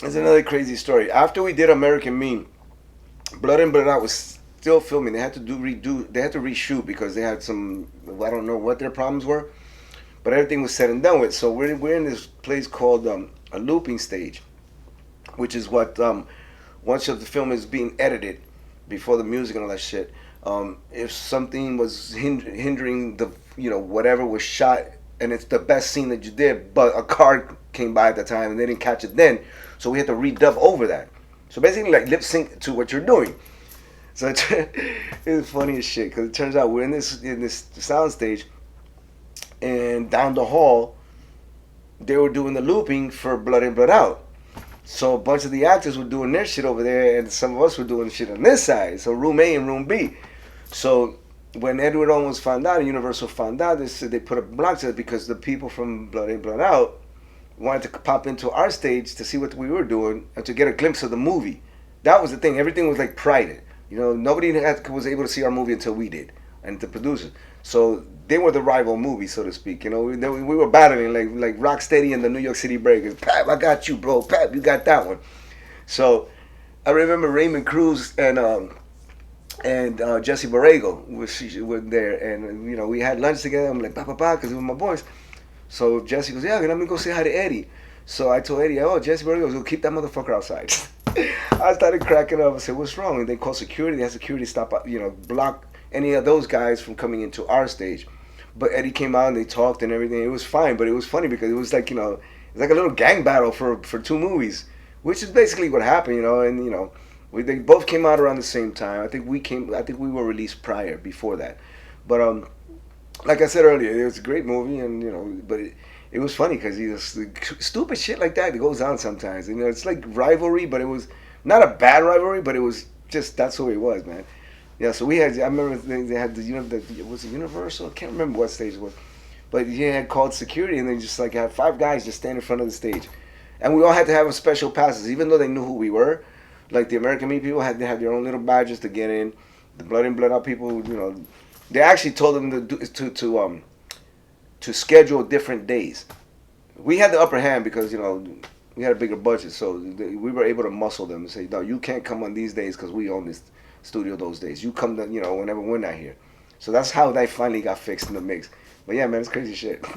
There's another crazy story. After we did American Mean, Blood and Blood Out was still filming. They had to redo. They had to reshoot because they had some. I don't know what their problems were, but everything was said and done with. So we're in this place called a looping stage, which is what once the film is being edited before the music and all that shit. If something was hindering the whatever was shot, and it's the best scene that you did, but a car came by at the time and they didn't catch it then, so we had to redub over that. So basically, like lip sync to what you're doing. So it's funny as shit because it turns out we're in this sound stage, and down the hall they were doing the looping for Blood In Blood Out. So a bunch of the actors were doing their shit over there, and some of us were doing shit on this side. So room A and room B. So when Edward almost found out, and Universal found out, they put a block to it because the people from Blood In Blood Out wanted to pop into our stage to see what we were doing and to get a glimpse of the movie. That was the thing. Everything was like private. Nobody was able to see our movie until we did, and the producers. So they were the rival movie, so to speak. We were battling like Rocksteady and the New York City Breakers. Pap, I got you, bro. Pap, you got that one. So I remember Raymond Cruz and Jesse Borrego was there, and we had lunch together. I'm like, because it was my boys. So Jesse goes, yeah, let me go say hi to Eddie. So I told Eddie, oh, Jesse Borrego goes, keep that motherfucker outside. I started cracking up. I said, what's wrong? And they called security. They had security stop, block any of those guys from coming into our stage. But Eddie came out and they talked and everything. It was fine, but it was funny because it was like, it's like a little gang battle for two movies, which is basically what happened, and they both came out around the same time. I think we were released before that. But like I said earlier, it was a great movie, and but it was funny because stupid shit like that goes on sometimes. It's like rivalry, but it was not a bad rivalry, but it was just that's who it was, man. Yeah, so we had. I remember they had was it Universal? I can't remember what stage it was, but he had called security, and they just like had five guys just stand in front of the stage, and we all had to have special passes, even though they knew who we were. Like the American Meat people had their own little badges to get in. The Blood In Blood Out people, they actually told them to schedule different days. We had the upper hand because we had a bigger budget, so we were able to muscle them and say, no, you can't come on these days because we own this studio those days. You come whenever we're not here. So that's how they finally got fixed in the mix. But yeah, man, it's crazy shit.